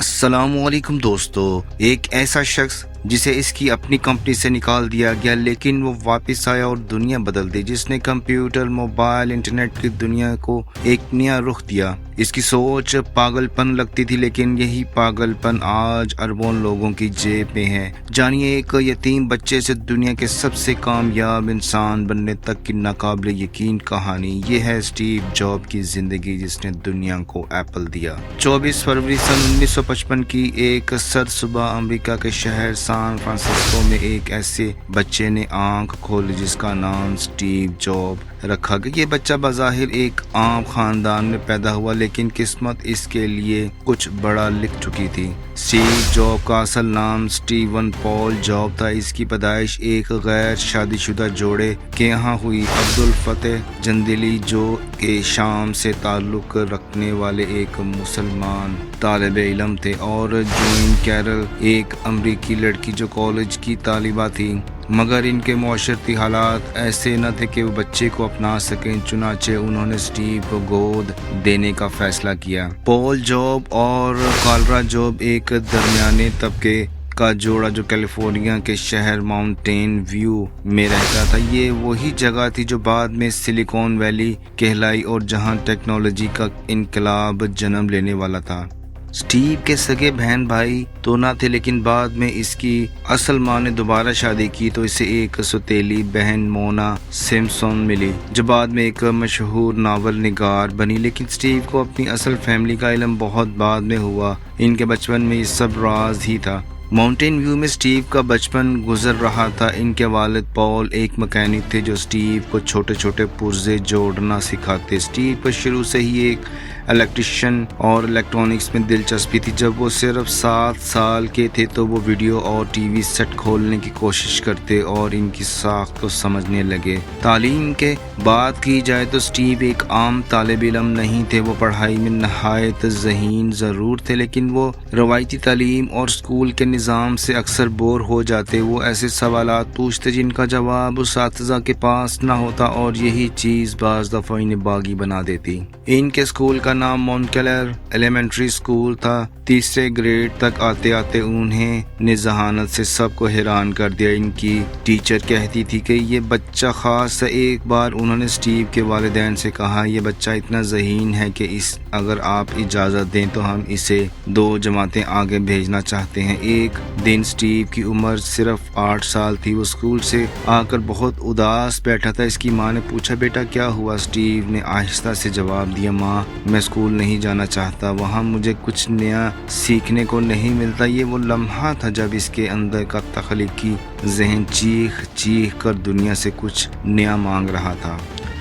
السلام علیکم دوستو. ایک ایسا شخص جسے اس کی اپنی کمپنی سے نکال دیا گیا لیکن وہ واپس آیا اور دنیا بدل دی، جس نے کمپیوٹر، موبائل، انٹرنیٹ کی دنیا کو ایک نیا رخ دیا. اس کی سوچ پاگل پن لگتی تھی لیکن یہی پاگل پن آج اربوں لوگوں کی جیب میں ہے. جانیے ایک یتیم بچے سے دنیا کے سب سے کامیاب انسان بننے تک کی ناقابل یقین کہانی. یہ ہے اسٹیو جاب کی زندگی جس نے دنیا کو ایپل دیا. 24 فروری سن 1955 کی ایک سرد صبح امریکہ کے شہر سان فرانسسکو میں ایک ایسے بچے نے آنکھ کھولی جس کا نام اسٹیو جاب رکھا گیا. یہ بچہ بظاہر ایک عام خاندان میں پیدا ہوا لیکن قسمت اس کے لیے کچھ بڑا لکھ چکی تھی. اسٹیو جاب کا اصل نام اسٹیون پال جاب تھا. اس کی پیدائش ایک غیر شادی شدہ جوڑے کے یہاں ہوئی. عبدالفتاح جندلی جو کہ شام سے تعلق رکھنے والے ایک مسلمان طالب علم تھے، اور جوئن کیرل ایک امریکی لڑکی جو کالج کی طالبہ تھی، مگر ان کے معاشرتی حالات ایسے نہ تھے کہ وہ بچے کو اپنا سکیں. چنانچہ انہوں نے اسٹیو کو گود دینے کا فیصلہ کیا. پال جاب اور کالرا جاب ایک درمیانے طبقے کا جوڑا جو کیلیفورنیا کے شہر ماؤنٹین ویو میں رہتا تھا. یہ وہی جگہ تھی جو بعد میں سلیکون ویلی کہلائی اور جہاں ٹیکنالوجی کا انقلاب جنم لینے والا تھا. اسٹیو کے سگے بہن بھائی تو نہ تھے لیکن بعد میں اس کی اصل ماں نے دوبارہ شادی کی تو اسے ایک سوتیلی بہن مونا سمپسن ملی جو بعد میں ایک مشہور ناول نگار بنی. لیکن اسٹیو کو اپنی اصل فیملی کا علم بہت بعد میں ہوا. ان کے بچپن میں یہ سب راز ہی تھا. ماؤنٹین ویو میں اسٹیو کا بچپن گزر رہا تھا. ان کے والد پال ایک مکینک تھے جو اسٹیو کو چھوٹے چھوٹے پرزے جوڑنا سکھاتے. اسٹیو کو شروع سے ہی ایک الیکٹریشین اور الیکٹرانکس میں دلچسپی تھی. جب وہ صرف 7 سال کے تھے تو وہ ویڈیو اور ٹی وی سیٹ کھولنے کی کوشش کرتے اور ان کی ساخت کو سمجھنے لگے. تعلیم کے بات کی جائے تو اسٹیو ایک عام طالب علم نہیں تھے. وہ پڑھائی میں نہایت ذہین ضرور تھے لیکن وہ روایتی تعلیم اور اسکول کے نظام سے اکثر بور ہو جاتے. وہ ایسے سوالات پوچھتے جن کا جواب اساتذہ کے پاس نہ ہوتا اور یہی چیز بعض دفعہ انہیں باغی بنا دیتی. ان کے اسکول کا نام مونٹکلیئر ایلیمنٹری اسکول تھا. تیسرے گریڈ تک آتے آتے انہیں نے ذہانت سے سب کو حیران کر دیا. ان کی ٹیچر کہتی تھی کہ یہ بچہ خاص ہے. ایک بار انہوں نے اسٹیو کے والدین سے کہا یہ بچہ اتنا ذہین ہے کہ اگر آپ اجازت دیں تو ہم اسے 2 جماعتیں آگے بھیجنا چاہتے ہیں. ایک دن اسٹیو کی عمر صرف 8 سال تھی. وہ اسکول سے آ کر بہت اداس بیٹھا تھا. اس کی ماں نے پوچھا بیٹا کیا ہوا؟ اسٹیو نے آہستہ سے جواب دیا ماں میں اسکول نہیں جانا چاہتا. وہاں مجھے کچھ نیا سیکھنے کو نہیں ملتا. یہ وہ لمحہ تھا جب اس کے اندر کا تخلیقی ذہن چیخ چیخ کر دنیا سے کچھ نیا مانگ رہا تھا.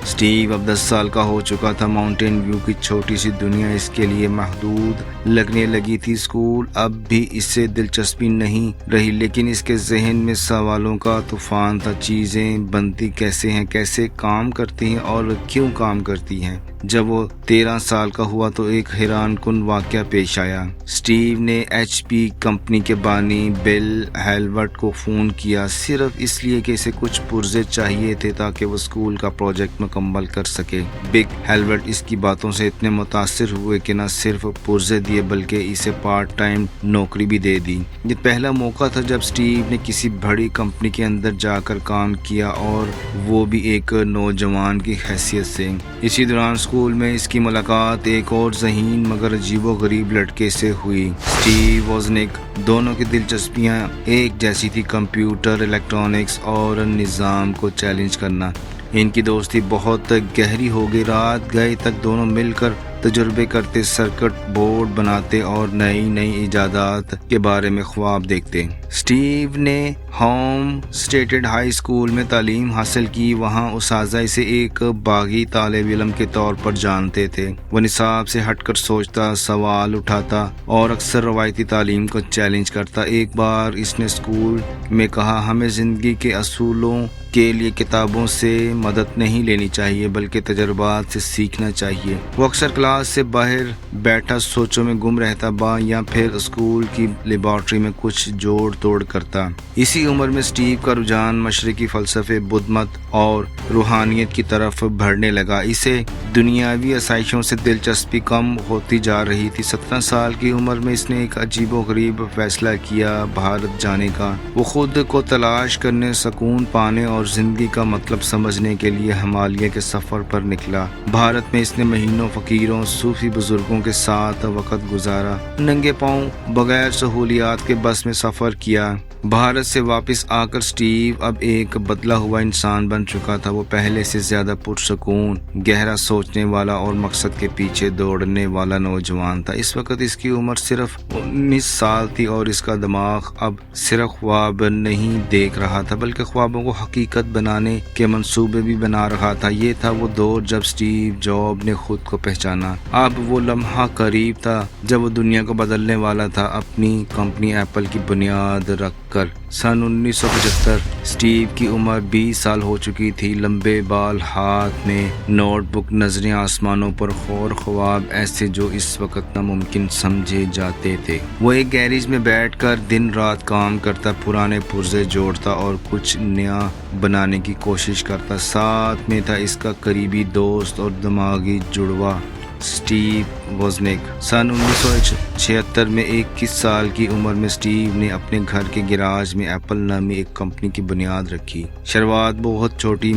اسٹیو اب 10 سال کا ہو چکا تھا. ماؤنٹین ویو کی چھوٹی سی دنیا اس کے لیے محدود لگنے لگی تھی. اسکول اب بھی اس سے دلچسپی نہیں رہی لیکن اس کے ذہن میں سوالوں کا طوفان تھا. چیزیں بنتی کیسے ہیں، کیسے کام کرتی ہیں اور کیوں کام کرتی ہیں. جب وہ 13 سال کا ہوا تو ایک حیران کن واقعہ پیش آیا. اسٹیو نے ایچ پی کمپنی کے بانی بل ہیلورٹ کو فون کیا صرف اس لیے کہ اسے کچھ پرزے چاہیے تھے تاکہ وہ اسکول کا پروجیکٹ مکمل کر سکے. بگ ہیلورٹ اس کی باتوں سے اتنے متاثر ہوئے کہ نہ صرف پرزے دیے بلکہ اسے پارٹ ٹائم نوکری بھی دے دی. یہ پہلا موقع تھا جب اسٹیو نے کسی بڑی کمپنی کے اندر جا کر کام کیا اور وہ بھی ایک نوجوان کی حیثیت سے. اسی دوران اسکول میں اس کی ملاقات ایک اور ذہین مگر عجیب و غریب لڑکے سے ہوئی. اسٹیو وozniak. دونوں کی دلچسپیاں ایک جیسی تھی، کمپیوٹر، الیکٹرانکس اور نظام کو چیلنج کرنا. ان کی دوستی بہت گہری ہو گئی. رات گئے تک دونوں مل کر تجربے کرتے، سرکٹ بورڈ بناتے اور نئی نئی ایجادات کے بارے میں خواب دیکھتے. اسٹیو نے ہوم اسٹیٹڈ ہائی اسکول میں تعلیم حاصل کی. وہاں اساتذہ اسے ایک باغی طالب علم کے طور پر جانتے تھے. وہ نصاب سے ہٹ کر سوچتا، سوال اٹھاتا اور اکثر روایتی تعلیم کو چیلنج کرتا. ایک بار اس نے اسکول میں کہا ہمیں زندگی کے اصولوں کے لیے کتابوں سے مدد نہیں لینی چاہیے بلکہ تجربات سے سیکھنا چاہیے۔ وہ اکثر کلاس سے باہر بیٹھا سوچوں میں گم رہتا یا پھر اسکول کی لیبارٹری میں کچھ جوڑ توڑ کرتا۔ اسی عمر میں اسٹیو کا رجحان مشرقی فلسفے، بدھ مت اور روحانیت کی طرف بڑھنے لگا۔ اسے دنیاوی آسائشوں سے دلچسپی کم ہوتی جا رہی تھی۔ 17 سال کی عمر میں اس نے ایک عجیب و غریب فیصلہ کیا، بھارت جانے کا۔ وہ خود کو تلاش کرنے، سکون پانے اور زندگی کا مطلب سمجھنے کے لیے ہمالیہ کے سفر پر نکلا۔ بھارت میں اس نے مہینوں فقیروں، صوفی بزرگوں کے ساتھ وقت گزارا، ننگے پاؤں بغیر سہولیات کے بس میں سفر کیا۔ بھارت سے واپس آ کر اسٹیو اب ایک بدلا ہوا انسان بن چکا تھا۔ وہ پہلے سے زیادہ پرسکون، گہرا سوچنے والا اور مقصد کے پیچھے دوڑنے والا نوجوان تھا۔ اس وقت اس کی عمر صرف 19 سال تھی اور اس کا دماغ اب صرف خواب نہیں دیکھ رہا تھا بلکہ خوابوں کو حقیقت بنانے کے منصوبے بھی بنا رہا تھا۔ یہ تھا وہ دور جب اسٹیو جاب نے خود کو پہچانا۔ اب وہ لمحہ قریب تھا جب وہ دنیا کو بدلنے والا تھا۔ اپنی کمپنی ایپل کی بنیاد رکھ کر سن 1975 اسٹیو کی عمر 20 سال ہو چکی تھی۔ لمبے بال، ہاتھ میں نوٹ بک، نظریں آسمانوں پر، اور خواب ایسے جو اس وقت ناممکن سمجھے جاتے تھے۔ وہ ایک گیریج میں بیٹھ کر دن رات کام کرتا، پرانے پرزے جوڑتا اور کچھ نیا بنانے کی کوشش کرتا۔ ساتھ میں تھا اس کا قریبی دوست اور دماغی جڑواں اسٹیو وزنیک۔ سن 1976 میں 21 سال کی عمر میں اسٹیو نے اپنے گھر کے گیراج میں ایپل نامی ایک کمپنی کی بنیاد رکھی۔ شروعات بہت چھوٹی،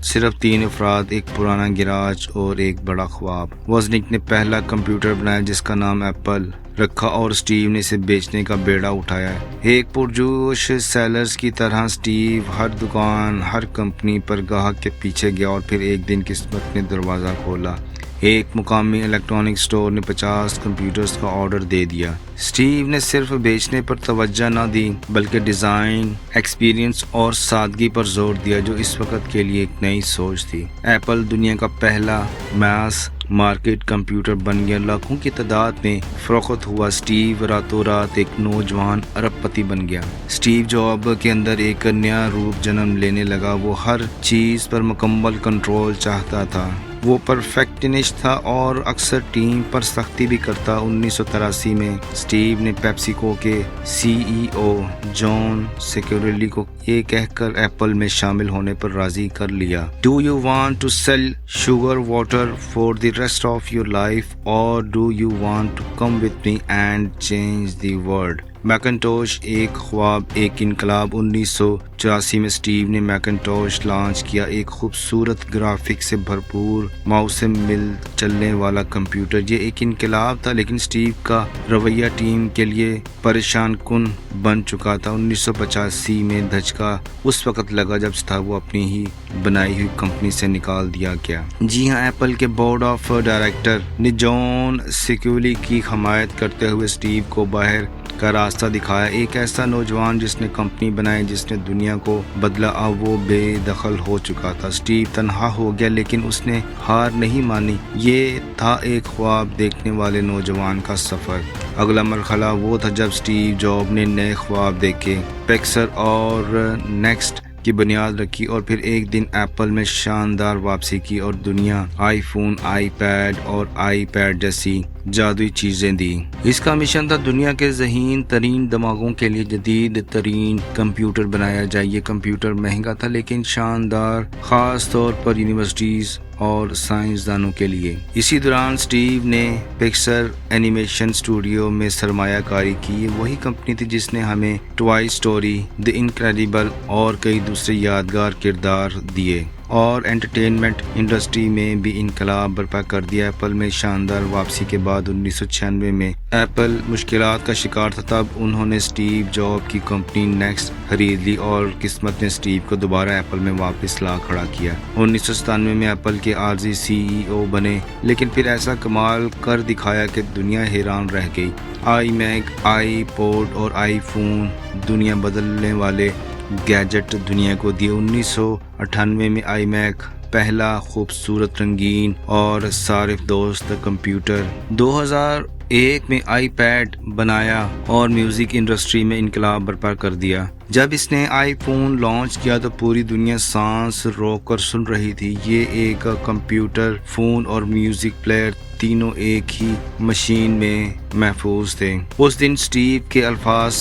صرف 3 افراد، ایک پرانا گیراج اور ایک بڑا خواب۔ وزنیک نے پہلا کمپیوٹر بنایا جس کا نام ایپل رکھا اور اسٹیو نے اسے بیچنے کا بیڑا اٹھایا۔ ایک پرجوش سیلرز کی طرح اسٹیو ہر دکان، ہر کمپنی پر گاہک کے پیچھے گیا اور پھر ایک دن قسمت نے دروازہ کھولا۔ ایک مقامی الیکٹرانک سٹور نے 50 کمپیوٹرز کا آرڈر دے دیا۔ اسٹیو نے صرف بیچنے پر توجہ نہ دی بلکہ ڈیزائن، ایکسپیرینس اور سادگی پر زور دیا جو اس وقت کے لیے ایک نئی سوچ تھی۔ ایپل دنیا کا پہلا میس مارکیٹ کمپیوٹر بن گیا، لاکھوں کی تعداد میں فروخت ہوا۔ اسٹیو راتوں رات ایک نوجوان ارب پتی بن گیا۔ اسٹیو جاب کے اندر ایک نیا روپ جنم لینے لگا۔ وہ ہر چیز پر مکمل کنٹرول چاہتا تھا۔ وہ پرفیکٹنسٹ تھا اور اکثر ٹیم پر سختی بھی کرتا۔ 1983 میں اسٹیو نے پیپسیکو کے CEO جان سیکورلی کو یہ کہہ کر ایپل میں شامل ہونے پر راضی کر لیا: "Do you want to sell sugar water for the rest of your life or do you want to come with me and change the world?" Macintosh ایک خواب، ایک انقلاب۔ 1984 میں اسٹیو نے میکنٹوش لانچ کیا، ایک خوبصورت گرافک سے بھرپور ماؤس سے مل چلنے والا کمپیوٹر۔ یہ ایک انقلاب تھا لیکن اسٹیو کا رویہ ٹیم کے لیے پریشان کن بن چکا تھا۔ 1985 میں دھچکا اس وقت لگا جب وہ اپنی ہی بنائی ہوئی کمپنی سے نکال دیا گیا۔ جی ہاں، ایپل کے بورڈ آف ڈائریکٹر نے جان سیکورلی کی حمایت کرتے ہوئے اسٹیو کو باہر کا راستہ دکھایا، ایک ایسا نوجوان جس نے کمپنی بنائی، جس نے دنیا کو بدلا۔ اب وہ بے دخل ہو چکا تھا۔ اسٹیو تنہا ہو گیا لیکن اس نے ہار نہیں مانی۔ یہ تھا ایک خواب دیکھنے والے نوجوان کا سفر۔ اگلا مرحلہ وہ تھا جب اسٹیو جاب نے نئے خواب دیکھے، پکسر اور نیکسٹ کی بنیاد رکھی اور پھر ایک دن ایپل میں شاندار واپسی کی اور دنیا آئی فون، آئی پیڈ اور آئی پیڈ جیسی جادوئی چیزیں دی۔ اس کا مشن تھا دنیا کے ذہین ترین دماغوں کے لیے جدید ترین کمپیوٹر بنایا جائے۔ یہ کمپیوٹر مہنگا تھا لیکن شاندار، خاص طور پر یونیورسٹیز اور سائنسدانوں کے لیے۔ اسی دوران اسٹیو نے پکسر اینیمیشن اسٹوڈیو میں سرمایہ کاری کی۔ یہ وہی کمپنی تھی جس نے ہمیں ٹوائے اسٹوری، دی انکریڈیبل اور کئی دوسرے یادگار کردار دیے اور انٹرٹینمنٹ انڈسٹری میں بھی انقلاب برپا کر دیا۔ ایپل میں شاندار واپسی کے بعد 1996 میں ایپل مشکلات کا شکار تھا۔ تب انہوں نے اسٹیو جاب کی کمپنی نیکسٹ خرید لی اور قسمت نے اسٹیو کو دوبارہ ایپل میں واپس لا کھڑا کیا۔ 1997 میں ایپل کے عارضی CEO بنے لیکن پھر ایسا کمال کر دکھایا کہ دنیا حیران رہ گئی۔ آئی میک، آئی پوڈ اور آئی فون دنیا بدلنے والے گیجٹ دنیا کو دیے۔ 1998 میں آئی میک پہلا خوبصورت، رنگین اور صارف دوست کمپیوٹر۔ 2000 ایک میں آئی پیڈ بنایا اور میوزک انڈسٹری میں انقلاب برپا کر دیا۔ جب اس نے آئی فون لانچ کیا تو پوری دنیا سانس روک کر سن رہی تھی۔ یہ ایک کمپیوٹر، فون اور میوزک پلیئر تینوں ایک ہی مشین میں محفوظ تھے۔ اس دن اسٹیو کے الفاظ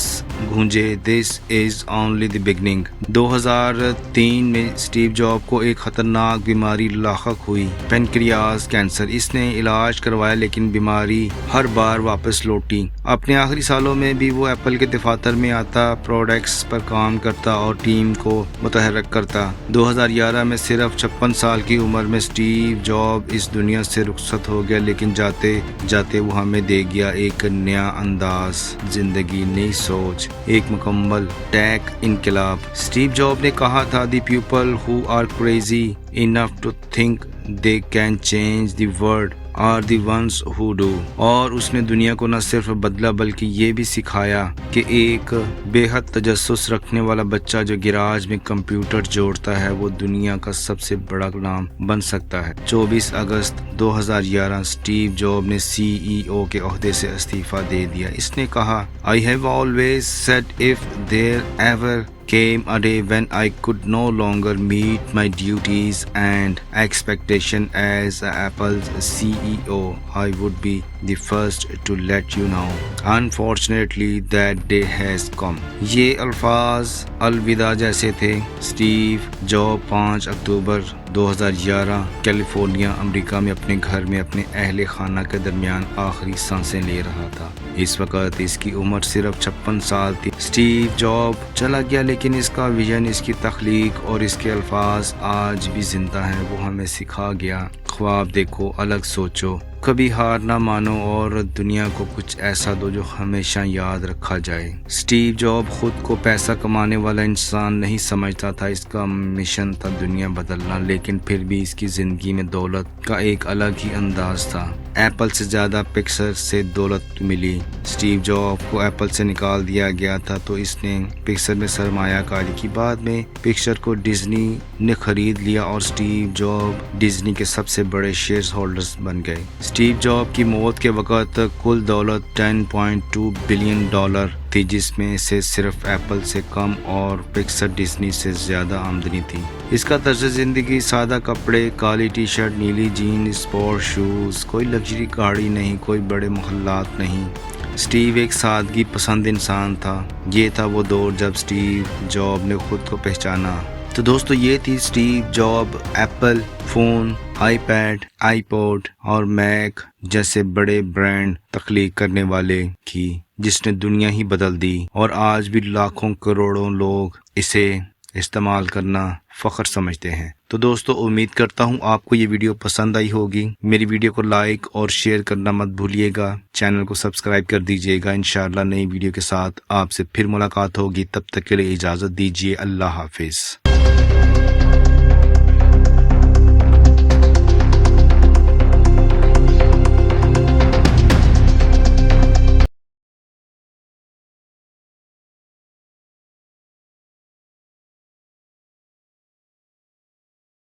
گونجے، "This is only the beginning"۔ 2003 میں اسٹیو جاب کو ایک خطرناک بیماری لاحق ہوئی، پینکریاس کینسر۔ اس نے علاج کروایا لیکن بیماری ہر بار واپس لوٹی۔ اپنے آخری سالوں میں بھی وہ ایپل کے دفاتر میں آتا، پروڈکٹس پر کام کرتا اور ٹیم کو متحرک کرتا۔ 2011 میں صرف 56 سال کی عمر میں اسٹیو جاب اس دنیا سے رخصت ہو گیا، لیکن جاتے جاتے وہ ہمیں دے گیا ایک نیا انداز زندگی، نئی سوچ، ایک مکمل ٹیک انقلاب۔ اسٹیو جاب نے کہا تھا، "The people who are crazy enough to think they can change the world are the ones who do"۔ اور اس نے دنیا کو نہ صرف بدلا بلکہ یہ بھی سکھایا کہ ایک بے حد تجسس رکھنے والا بچہ جو گراج میں کمپیوٹر جوڑتا ہے وہ دنیا کا سب سے بڑا نام بن سکتا ہے۔ 24 اگست 2011 اسٹیو جاب نے CEO کے عہدے سے استعفیٰ دے دیا۔ اس نے کہا، "I have always said if there ever came a day when I could no longer meet my duties and expectation as Apple's CEO, I would be the first to let you know. Unfortunately, that day has come." یہ الفاظ الوداع جیسے تھے۔ Steve job 5 اکتوبر 2011 California, امریکہ میں اپنے گھر میں اپنے اہل خانہ کے درمیان آخری سانسیں لے رہا تھا۔ اس وقت اس کی عمر صرف 56 سال تھی۔ اسٹیو جاب چلا گیا لیکن اس کا ویژن، اس کی تخلیق اور اس کے الفاظ آج بھی زندہ ہیں۔ وہ ہمیں سکھا گیا، خواب دیکھو، الگ سوچو، کبھی ہار نہ مانو اور دنیا کو کچھ ایسا دو جو ہمیشہ یاد رکھا جائے۔ اسٹیو جاب خود کو پیسہ کمانے والا انسان نہیں سمجھتا تھا، اس کا مشن تھا دنیا بدلنا، لیکن پھر بھی اس کی زندگی میں دولت کا ایک الگ ہی انداز تھا۔ ایپل سے زیادہ پکسر سے دولت ملی۔ اسٹیو جاب کو ایپل سے نکال دیا گیا تھا تو اس نے پکسر میں سرمایہ کاری کی۔ بعد میں پکسر کو ڈزنی نے خرید لیا اور اسٹیو جاب ڈزنی کے سب سے بڑے شیئر ہولڈرز بن گئے۔ اسٹیو جاب کی موت کے وقت کل دولت $10.2 بلین تھی، جس میں سے صرف ایپل سے کم اور پکسر ڈزنی سے زیادہ آمدنی تھی۔ اس کا طرز زندگی سادہ کپڑے، کالی ٹی شرٹ، نیلی جین، اسپورٹ شوز، کوئی لگژری گاڑی نہیں، کوئی بڑے محلات نہیں۔ اسٹیو ایک سادگی پسند انسان تھا۔ یہ تھا وہ دور جب اسٹیو جاب نے خود کو پہچانا۔ تو دوستو یہ تھی اسٹیو جاب ایپل فون، آئی پیڈ، آئی پوڈ اور میک جیسے بڑے برانڈ تخلیق کرنے والے کی، جس نے دنیا ہی بدل دی اور آج بھی لاکھوں کروڑوں لوگ اسے استعمال کرنا فخر سمجھتے ہیں۔ تو دوستو امید کرتا ہوں آپ کو یہ ویڈیو پسند آئی ہوگی۔ میری ویڈیو کو لائک اور شیئر کرنا مت بھولیے گا، چینل کو سبسکرائب کر دیجیے گا۔ انشاءاللہ نئی ویڈیو کے ساتھ آپ سے پھر ملاقات ہوگی، تب تک کے لیے اجازت دیجیے، اللہ حافظ۔